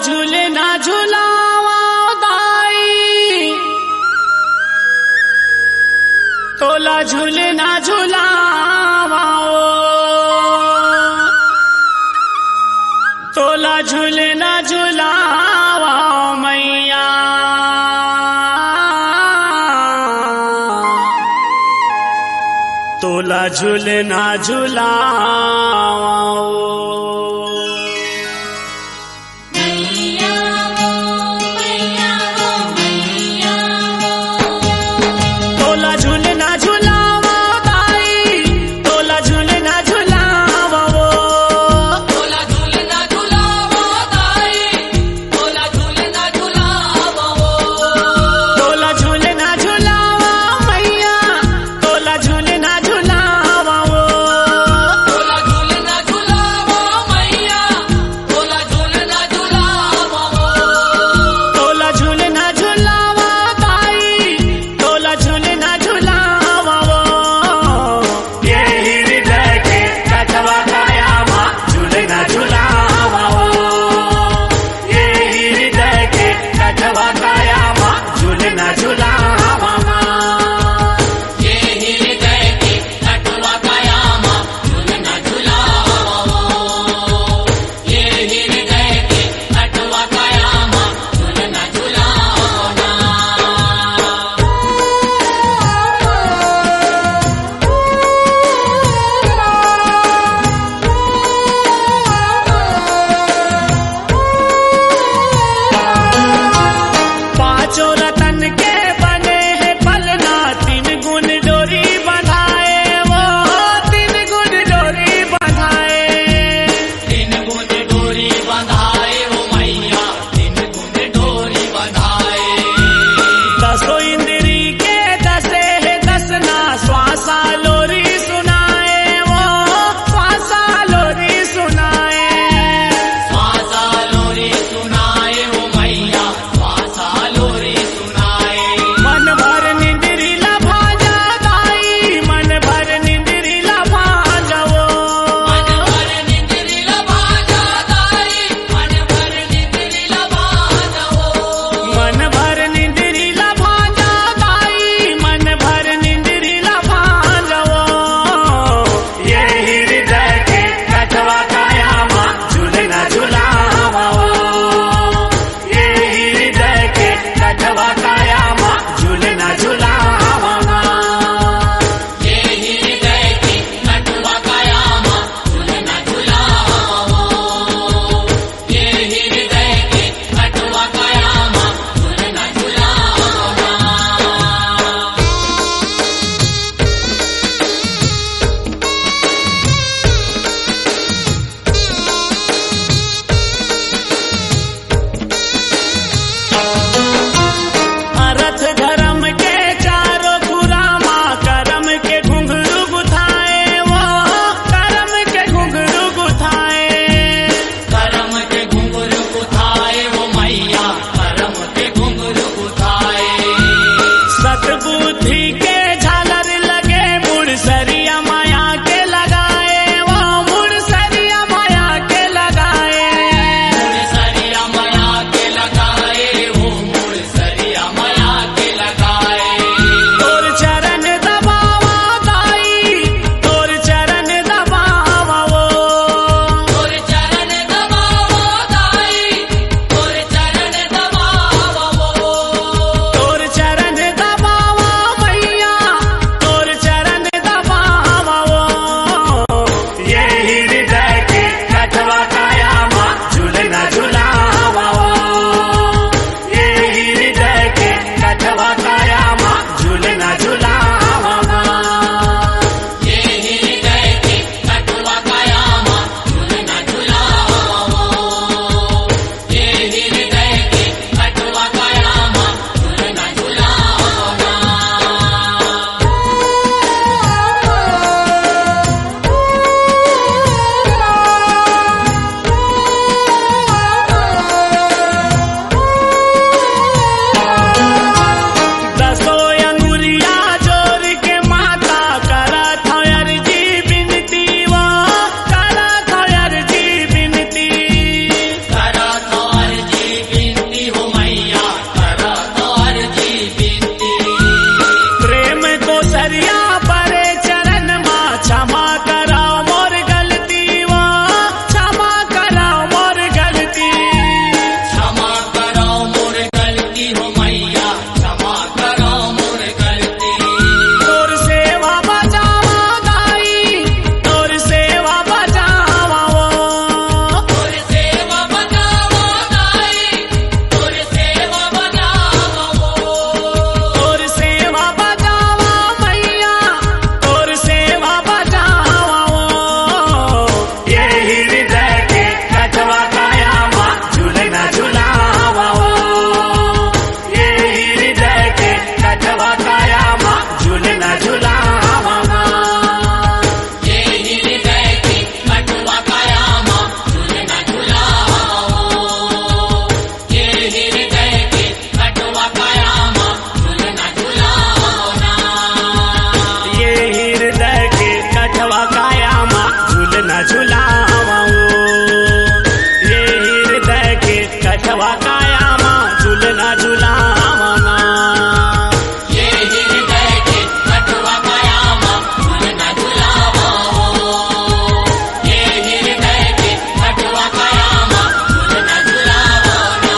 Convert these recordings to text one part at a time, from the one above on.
झूलना झुलावा दाई, तोला झूलना झुलावा, तोला झूलना झुलावा मैया। तोला झूलना झुलावा झुलावा ये हृदय के कठवा काया माँ झूलना झुलावा ये हृदय के कठवा काया माँ झूलना झुलावा ये हृदय के कठवा काया माँ झूलना झुलावा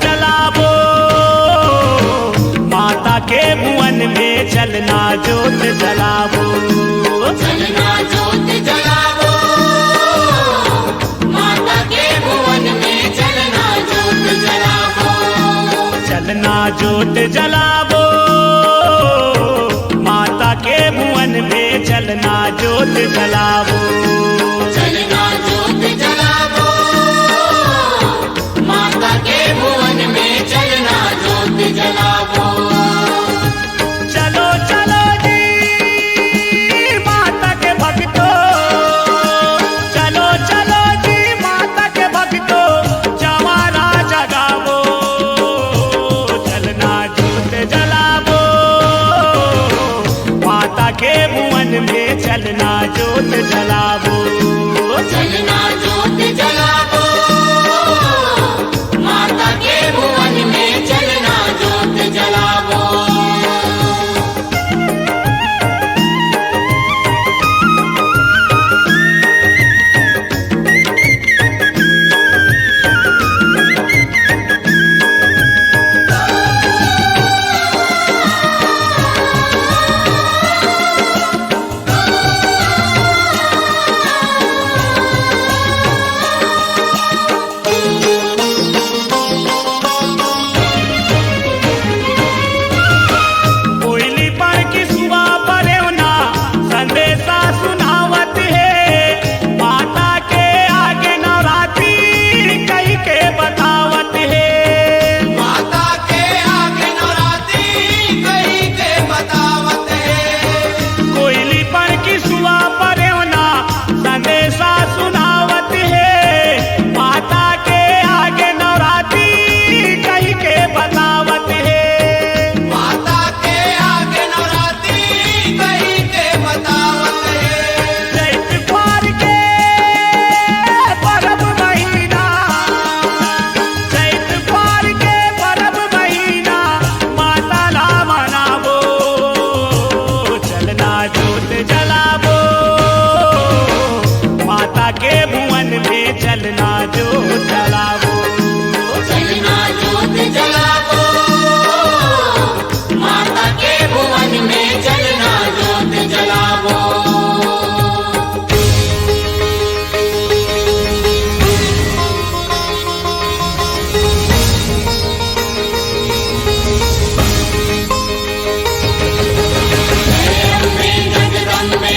जलावो माता के भुवन में चलना जोत जलावो चलना जोत जलावो माता के भुवन में चलना जोत जलावो चलना जोत जलावो माता के भुवन में चलना जोत जलावो चलना जोत जलावो माता के भुवन में चलना जोत जलावो चलो चलो जी माता के भक्तों चलो चलो जी माता के भक्तों जवारा जगावो चलना जोत जलावो माता के भुवन में चलना जोत जलावो चलना जोत जलावो माता के भुवन में चलना जोत जलावो चलना जोत जलावो चलना जोत जलावो माता के भुवन में चलना जोत जलावो जय अम्बे जगदम्बे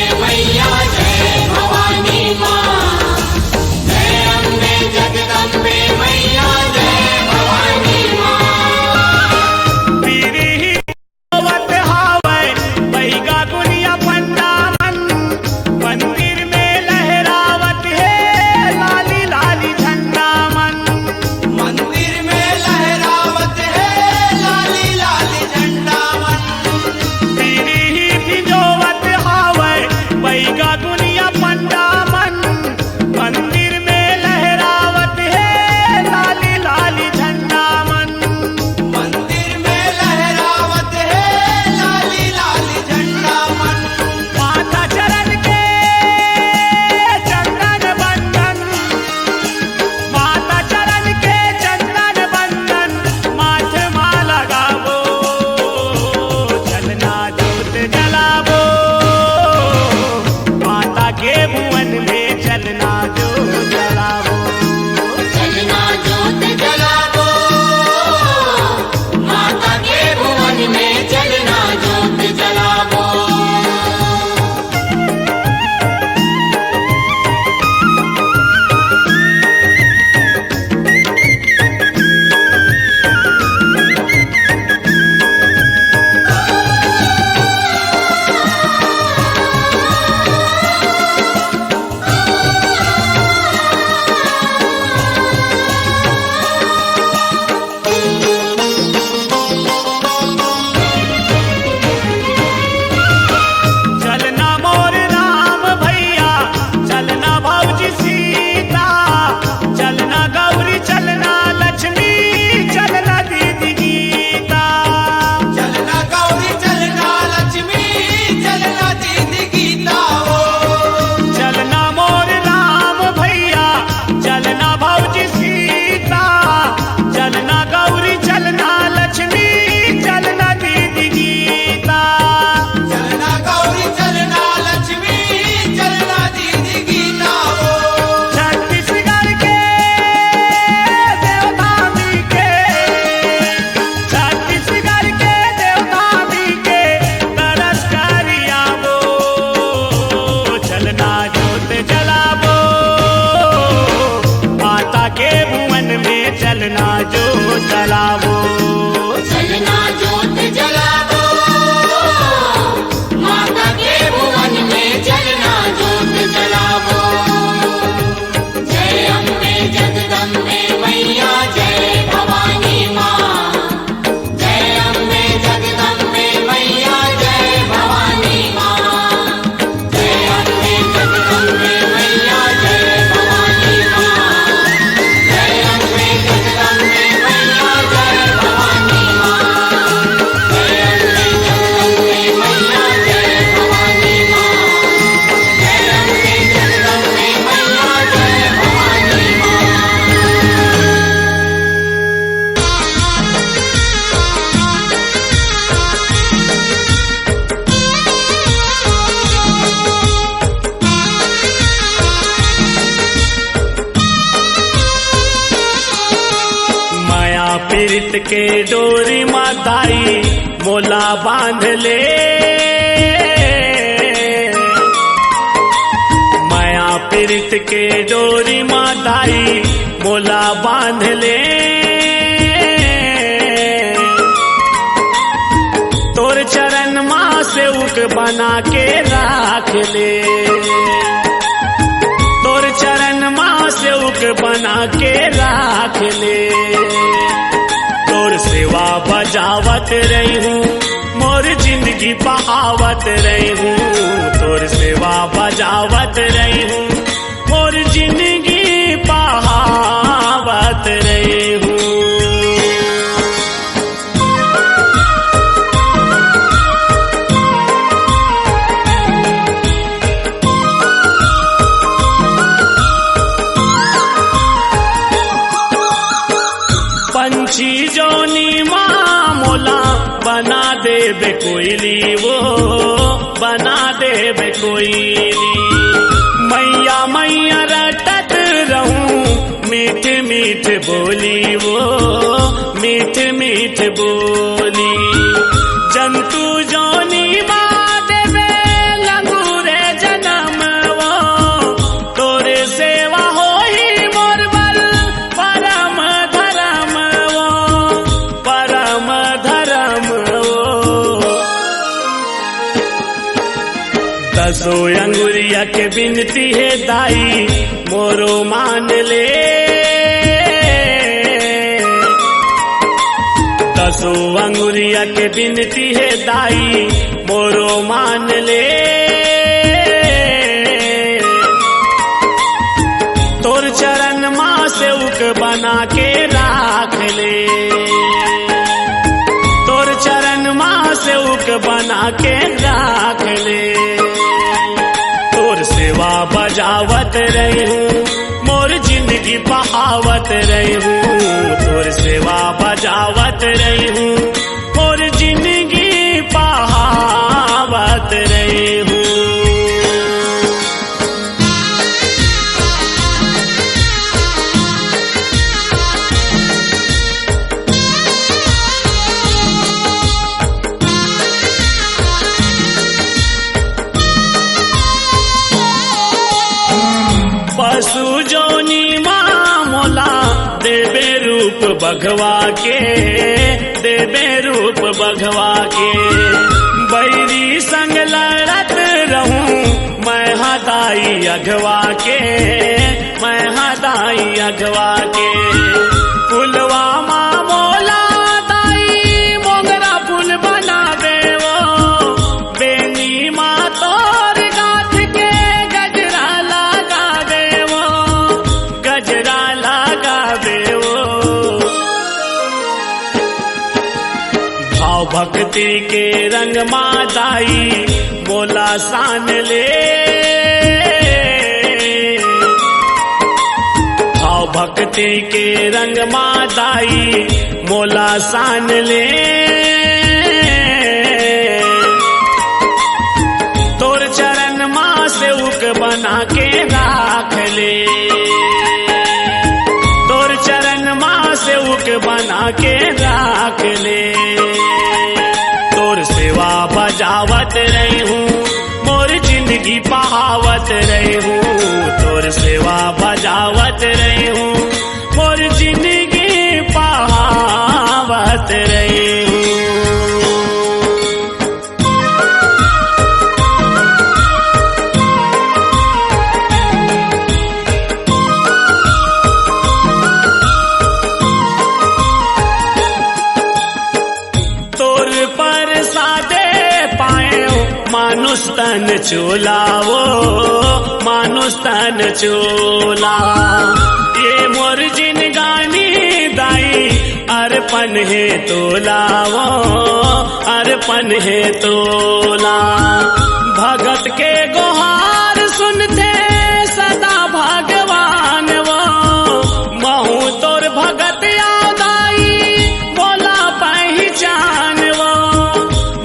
के डोरी माताई मोला बांध ले, माया पीरित के डोरी माताई मोला बांध ले। तोर चरण माँ सेवक बना के राख ले, तोर चरण माँ सेवक बना के राख ले। तोर सेवा बजावत रही हूँ, मोर जिंदगी बहावत रही हूँ। तोर सेवा बजावत रही हूँ, मोर जिंदगी बहावत रही हूँ। पंछी जोनी माँ मोला बना देबे कोयली, वो बना देबे कोयली। मैया मैया रटत रहूं मीठ मीठ बोली, वो मीठ मीठ बोली। जंतु जोनी माँ देबे लंगूरे जन्म, वो तोरे सेवा होई मोर बल परम धर्म, वो परम धर्म। वो दसो अंगुरिया के बिनती है दाई मोरो मान ले, दसो अंगुरिया के बिनती है दाई मोरो मान ले। तोर चरण माँ सेवक बना के राख ले, तोर चरण माँ सेवक बना के राख ले। तोर सेवा बजावत रही हूँ, मोर जिंदगी बहावत रही हूँ। तोर सेवा बजावत रही हूँ, मोर जिंदगी बहावत रही हूँ। पशु जोनी माँ मोला देबे रूप बघवा के, देबे रूप बघवा के। बैरी संग लड़त रहूं मैं हदाई अघवा के, मैं हदाई अघवा के। फुलवा माँ मोला दाई मोगरा फूल बनावे, वो बेनी माँ तोर गाथ के गजरा लगावे, वो गजरा लगावे। वो भाव भक्ति के रंग मादाई मोला सान ले, भाव भक्ति के रंग मादाई मोला सान ले। तोर चरण माँ सेवक बना के राख ले, तोर चरण माँ सेवक बना के राख ले। तोर सेवा बजावत रही हूँ, मोर जिंदगी बहावत रही हूँ। तोर सेवा बजावत रही हूँ, मोर जिंदगी बहावत रही हूँ। मानुष तन चोला, वो मानुष तन चोला। ये मोर जिनगानी दाई अर्पण है तोला, वो अर्पण है तोला। भगत के गुहार सुनते सदा भगवान, वो महू तोर भगत दाई मोला पहचान, वो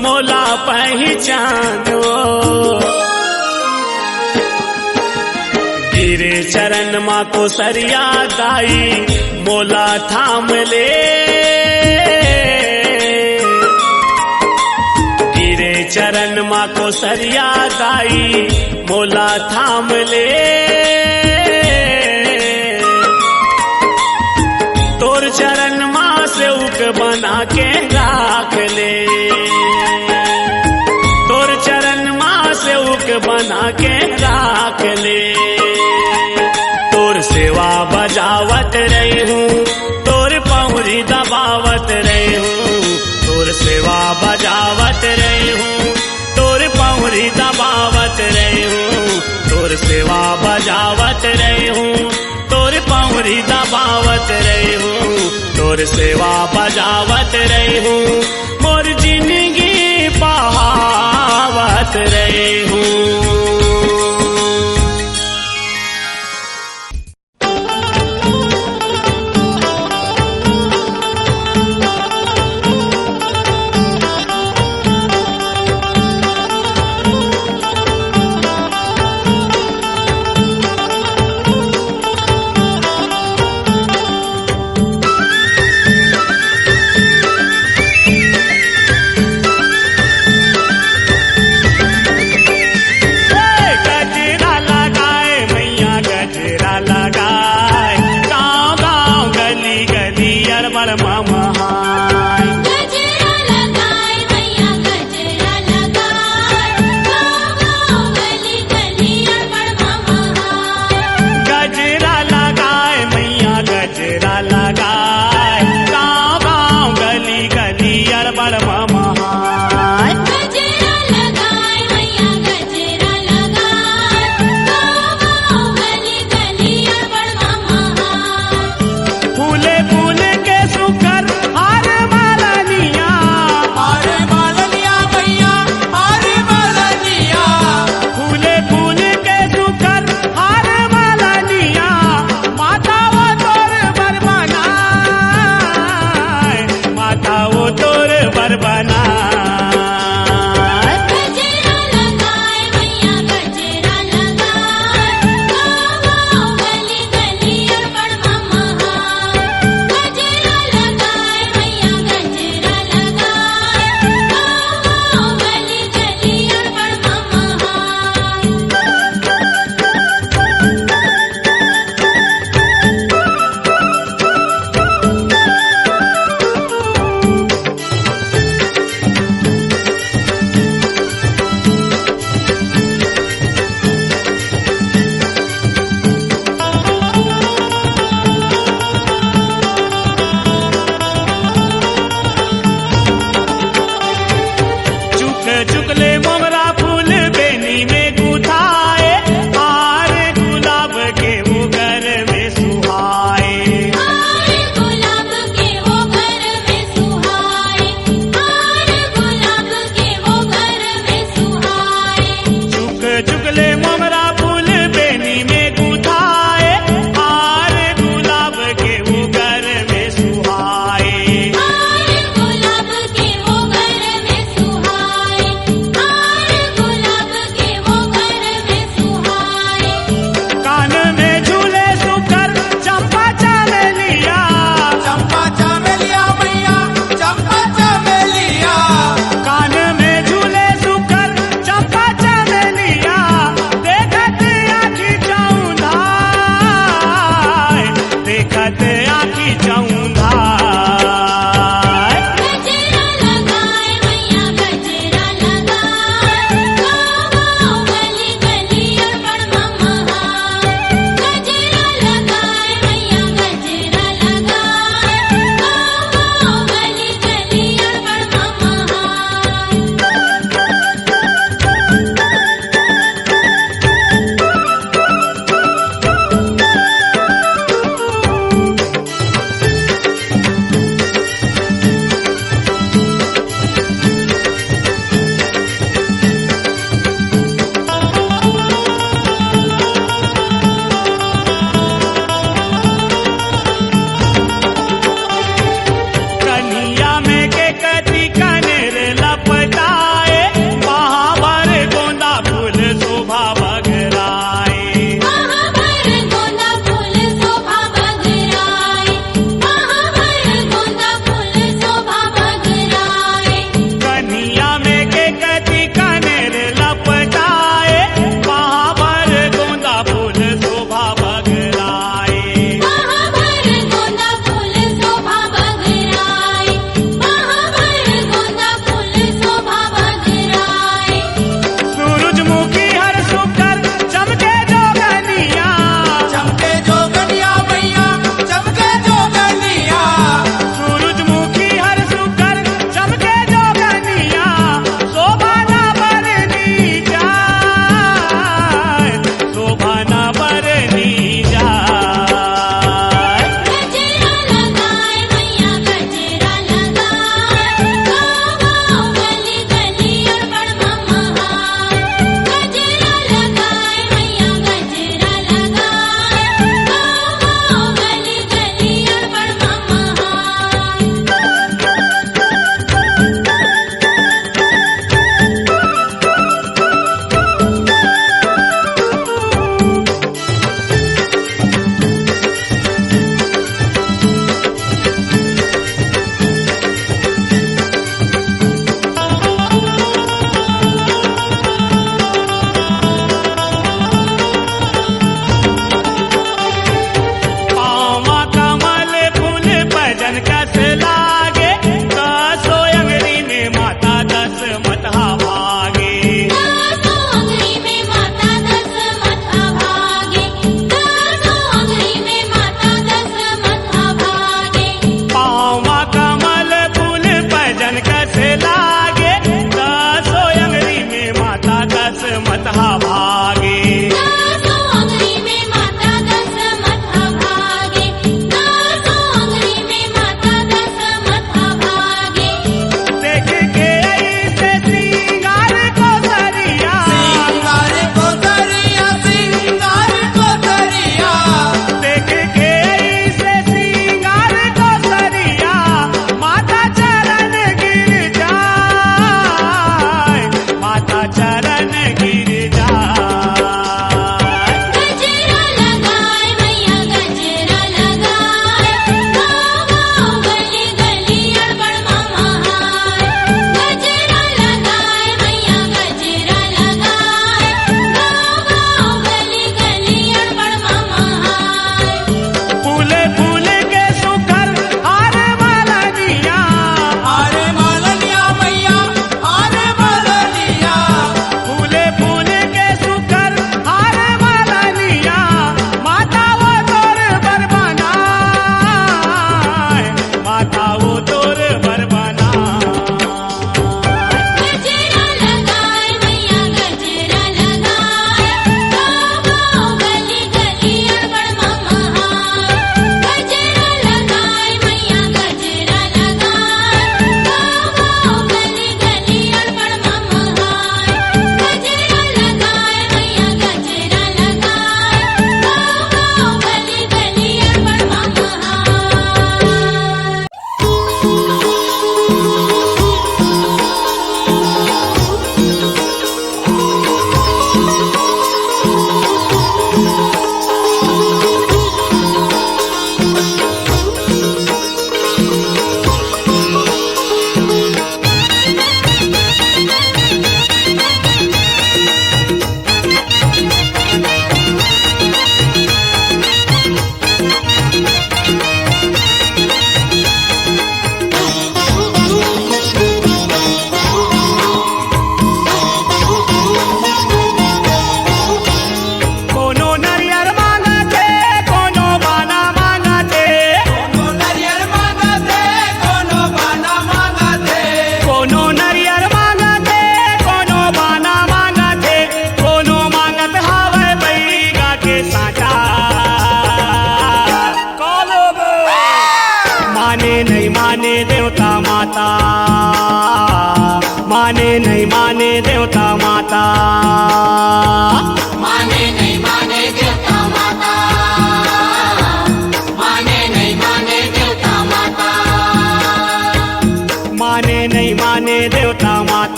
मोला पहचान। गिरे चरण माँ को सरिया दाई मोला थाम ले, चरण माँ को सरिया दाई मोला थाम ले। तोर चरण माँ से उक बना के राख ले। तोर चरण माँ से उक बना के राख ले। तोर सेवा बजावत रही हूँ, तोर पहुरी दबावत रही हूँ। तोर सेवा बजावत रही हूँ, तोर पहुरी दबावत रही हूँ। तोर सेवा बजावत रही हूँ, तोर पहुरी दबावत रही हूँ। तोर सेवा बजावत रही हूँ, मोर जिंदगी बहावत रही हूँ।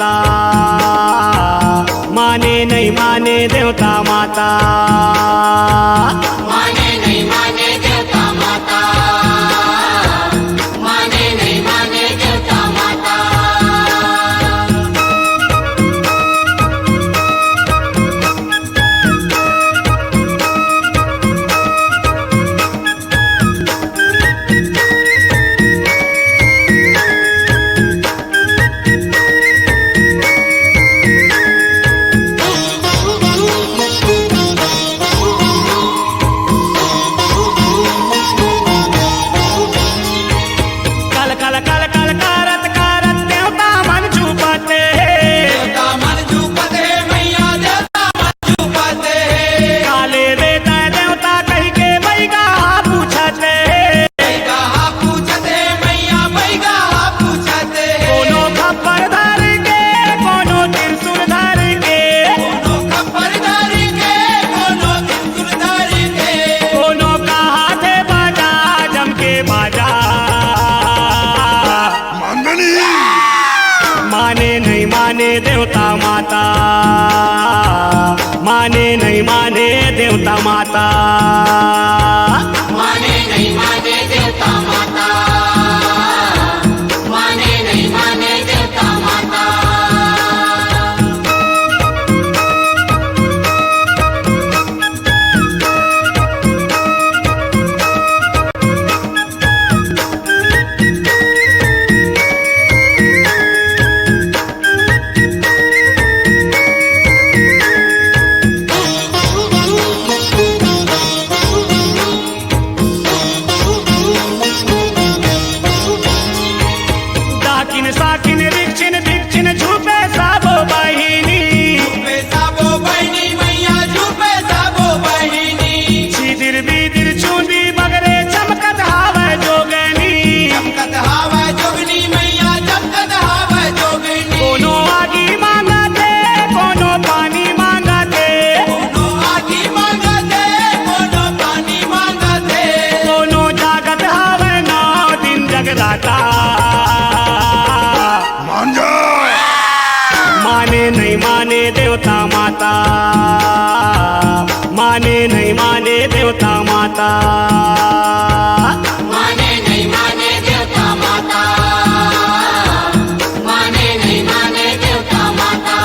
माता माने नहीं माने देवता माता माने नहीं माने देवता माता माने नहीं माने देवता माता कल कल कल कल करत करत देवता मन छुपते देवता मन झूपते मैया देवता मन झूपते काले वेद देवता कह के बैगा पूछते बैगा पूछते मैया बैगा पूछते कोनो खप्पर धर के कोनो त्रिशूल धर के कोनो खप्पर धर के कोनो त्रिशूल धर के कोनो का हाथे बाजा जम के बाजा माने नहीं माने देवता माता माने नहीं माने देवता माता माने नहीं माने देवता माता माने नहीं माने देवता माता दाकिन साकिन रिक्छिन भिक्षिन झूपे साबो बहिनी झूपे साबो बहिनी मैया झूपे साबो बहिनी सीदिर बीदिर चूंदी बगरे चमकत हावे जोगनी चमकत हावा जोगनी मैया चमकत हावा जोगनी कोनो आगी मांगते कोनो पानी मांगते कोनो आगी मांगते कोनो पानी मांगते कोनो जागत हावे 9 दिन जगराता माने नहीं माने देवता माता माने नहीं माने देवता माता माने नहीं माने देवता माता माने नहीं माने देवता माता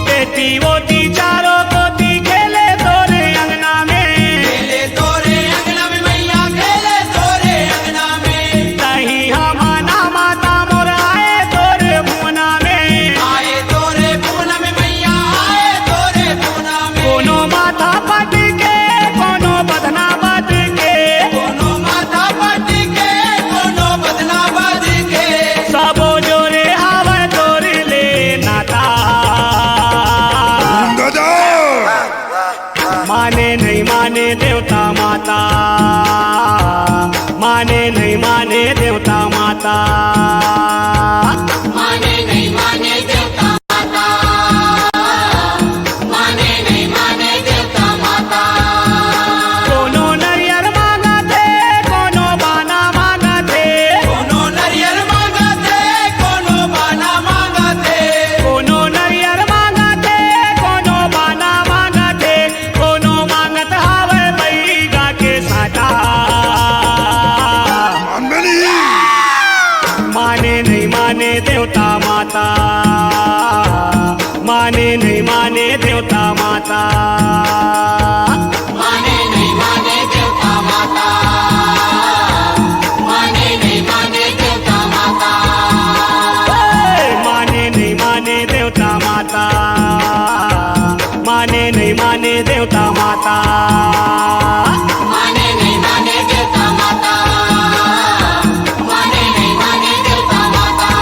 बेटी वोटी चारों पोती खेले तोरे अंगना में खेले तोरे अंगना में मैया खेले तोरे अंगना में तही हमाना माता मोर आए तोरे भुवना में आए तोरे पूनम में मैया आए तोरे पूनम में कोनो माथा पट के कोनो बदना बद के कोनो माथा पट के कोनो बदना बद के सबो जोरे हावे तोरे ले नाता माने नहीं माने देवता माता माने नहीं माने देवता माता माने नहीं माने देवता माता माने नहीं माने देवता माता कोनो नरियर मांगते कोनो बाना मांगते कोनो नरियल मांगते कोनो बाना मांगते कोनो नरियर मांगते कोनो बाना मांगते कोनो मांगत हावे बैगा के साटा माने नहीं माने देवता माता माने नहीं माने देवता माता माने नहीं माने देवता माता माने नहीं माने देवता माता माने नहीं माने देवता माता माने नहीं माने देवता माता माने नहीं माने देवता माता माने नहीं माने देवता माता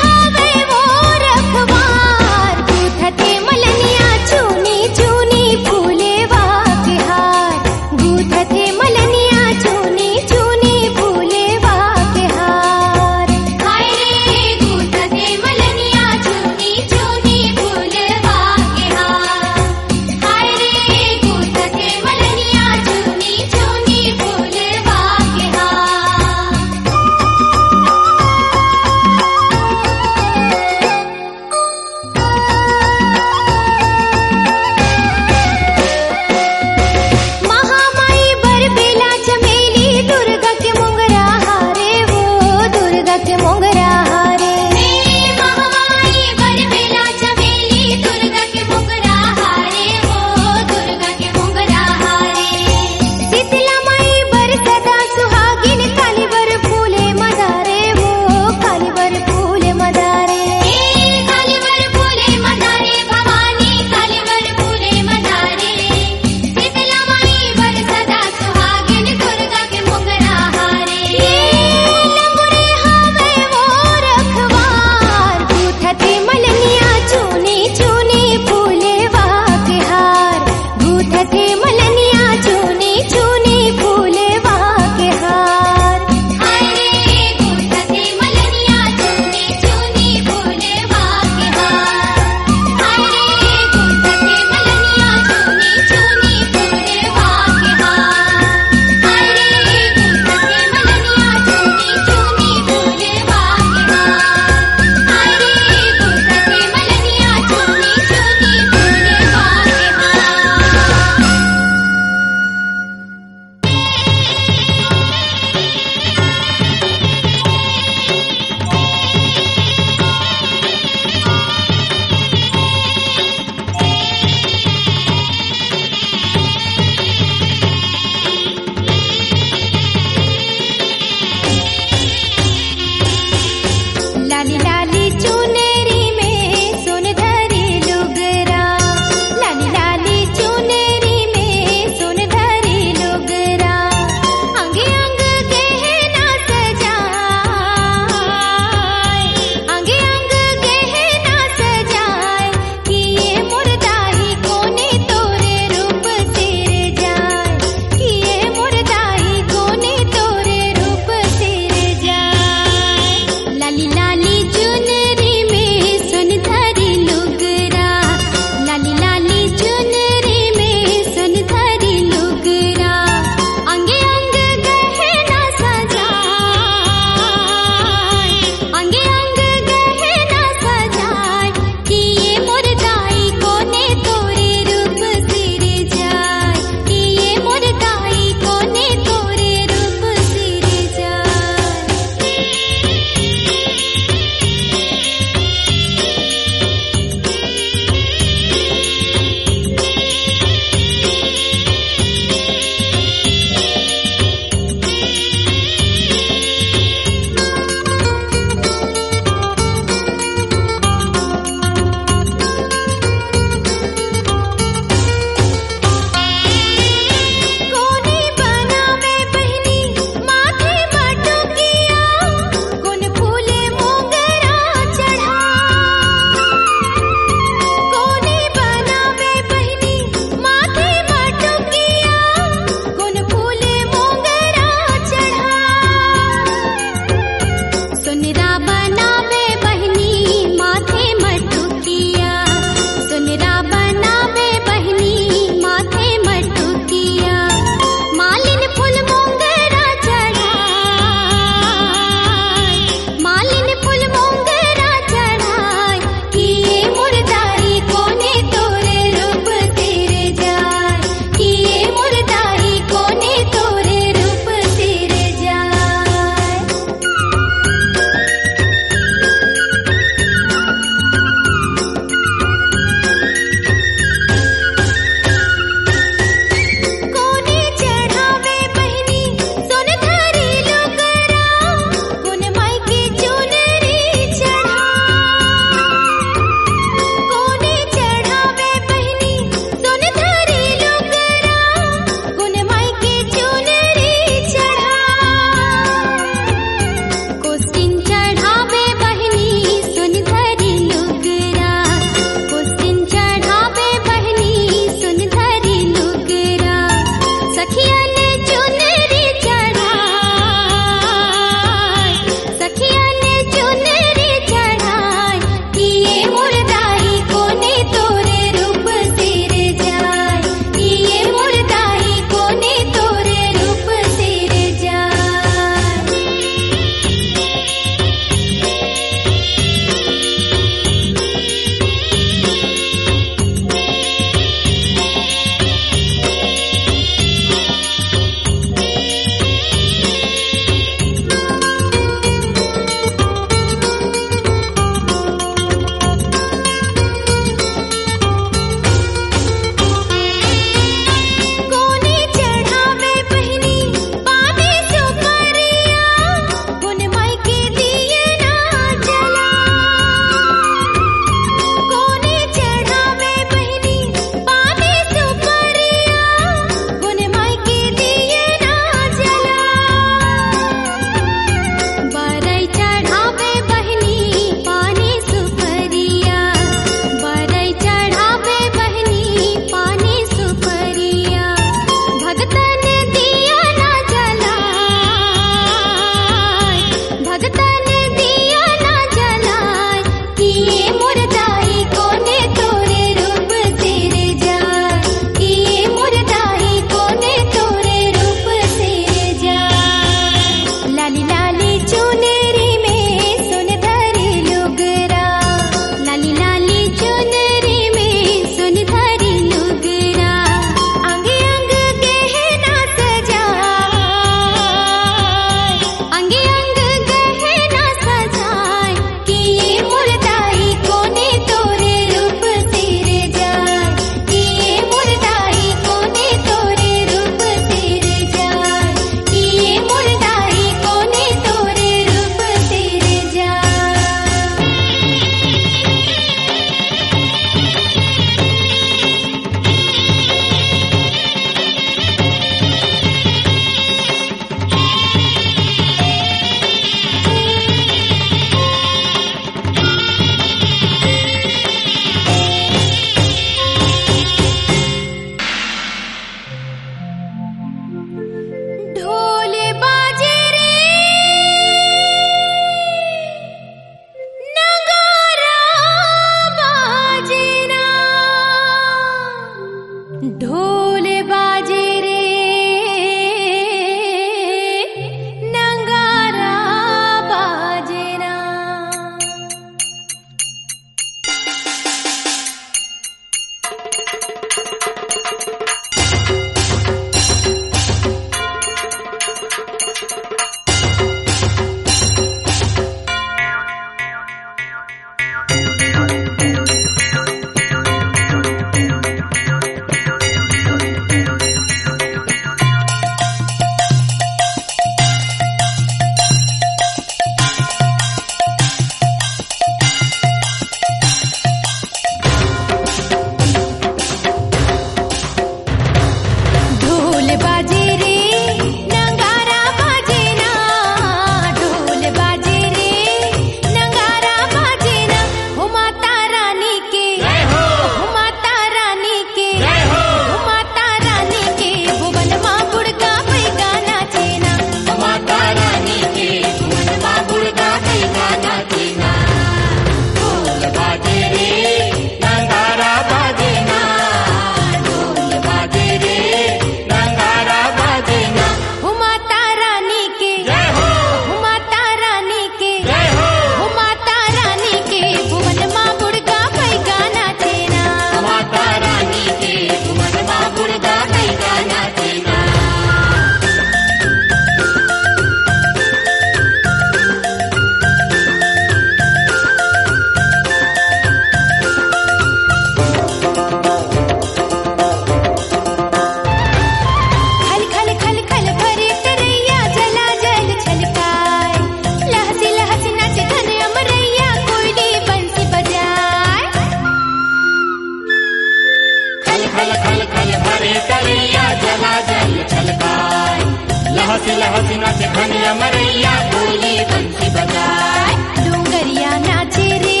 रमरैया बोली बंसी बजाए। डोंगरिया नाचे रे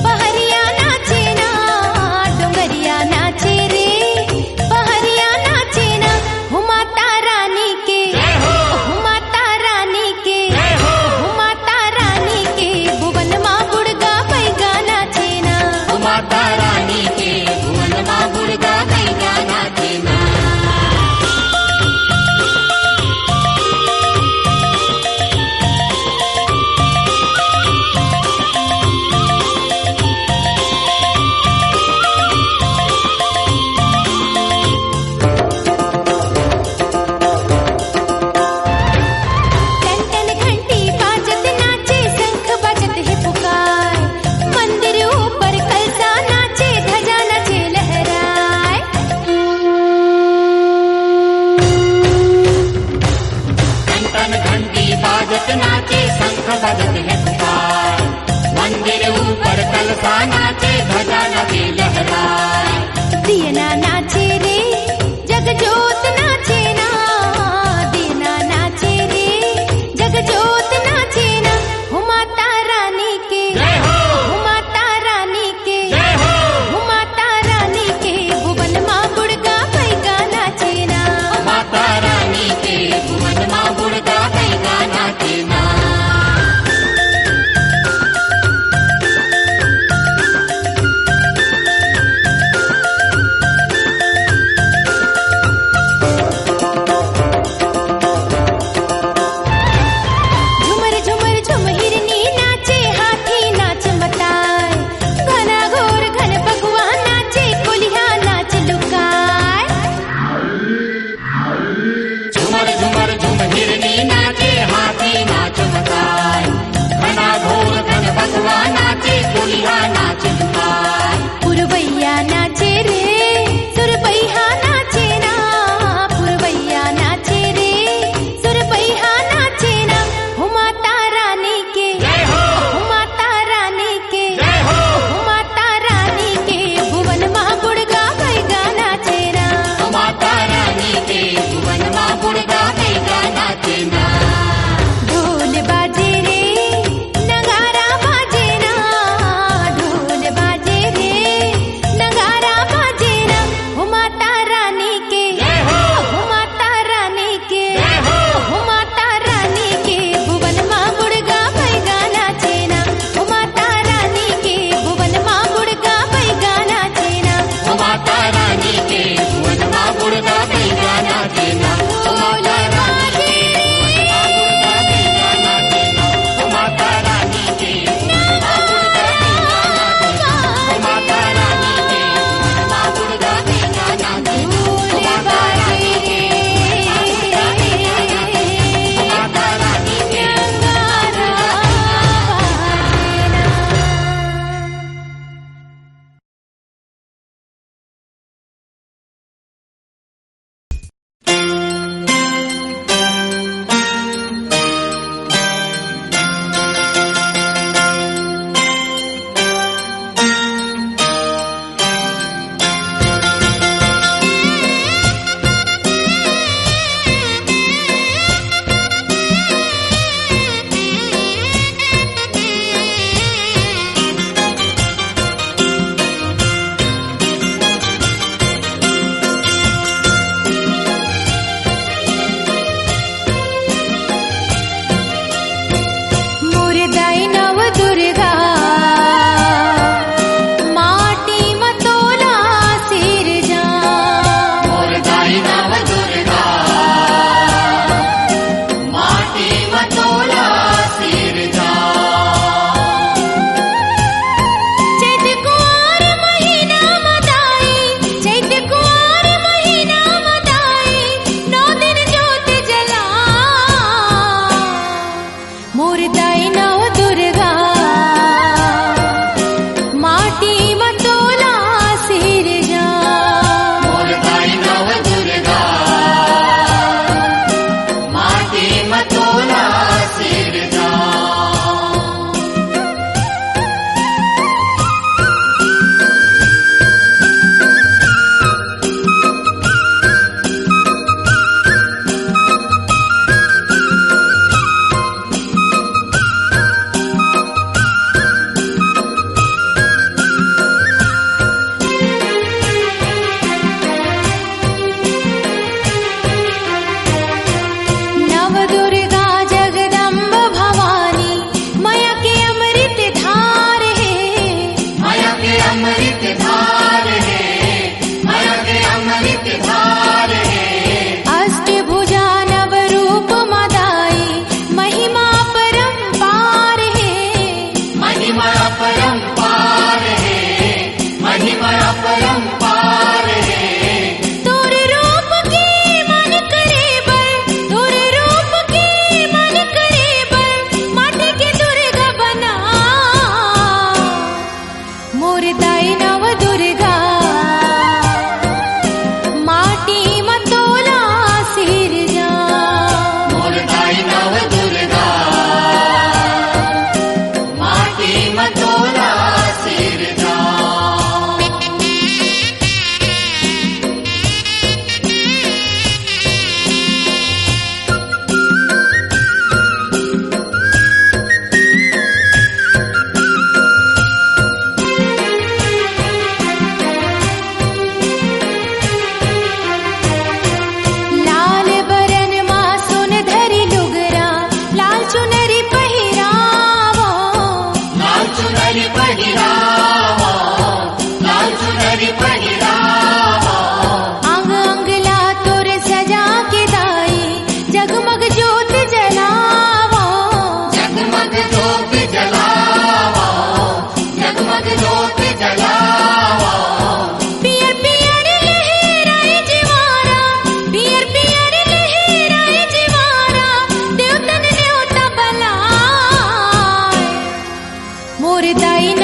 पहरिया नाचे ना, डोंगरिया नाचे रे पहरिया नाचे ना। हो माता रानी के, हो माता रानी के, हो माता रानी के भुवन माँ गुड़गा पैगा नाचे ना। माता रानी के भुवन माँ गुड़गा पैगा नाचे ना। टन टन घंटी बाजत नाचे, शंख बजत है पुकार। मंदिर ऊपर कलसा नाचे, ध्वजा नाचे लहराए। टन टन घंटी बाजत नाचे, शंख बजत है पुकार। मंदिर ऊपर कलसा नाचे, ध्वजा नाचे लहराए। दियना नाचे रे जगजोत नाचे ना, दियना नाचे रे जगजोत नाचे ना। हो माता रानी के, हो माता रानी के, हो माता रानी के भुवन माँ गुड़गा पैगा नाचे ना। माता रानी के भुवन माँ गुड़गा पैगा नाचे ना। झुमर झुमर झुम हिरनी नाचे, हाथी नाच मताए। घना घोर घन बगुआ नाचे, कोलिया नाच लुकाए। झुमर झुमर झुम हिरनी नाचे, हाथी नाच मचाए। घना घोर घन बगुआ नाचे, कोलिया नाच लुकाए। पुरवैया नाचे रे सुरपैया नाचे ना, पुरवैया नाचे रे सुरपैया नाचे ना। हो माता रानी के, हो माता रानी के, हो माता रानी के भुवन माँ गुड़गा पैगा नाचे ना। माता रानी के भुवन माँ गुड़गा पैगा नाचे ना। ढोल बाजे रे नगारा बाजे ना, ढोल बाजे रे नगारा बाजे ना। हो माता रानी के, हो माता रानी के, हो माता रानी के भुवन माँ गुड़गा पैगा नाचे ना। हो माता रानी के भुवन माँ गुड़गा पैगा नाचे ना। माता रानी के भुवन माँ गुड़गा पैगा नाचे ना। ढोल बाजे माता रानी के भुवन माता रानी के भुवन माँ गुड़गा पैगा नाचे ना। ढोल बाजे रे माता रानी के नगारा बाजे ना। मोरे दाई नव दुर्गा माटी मतोला सिर जा। मोर दाई नव दुर्गा माटी मतोला सिर जा। चैत कुंवर महीना मदाई, चैत कुंवर महीना मदाई, 9 दिन जोत जला। मोर दाई नव दुर्गा माटी मतोला सिर जा। मोर दाई नव दुर्गा माटी मतोला सिर जा। मोर दाई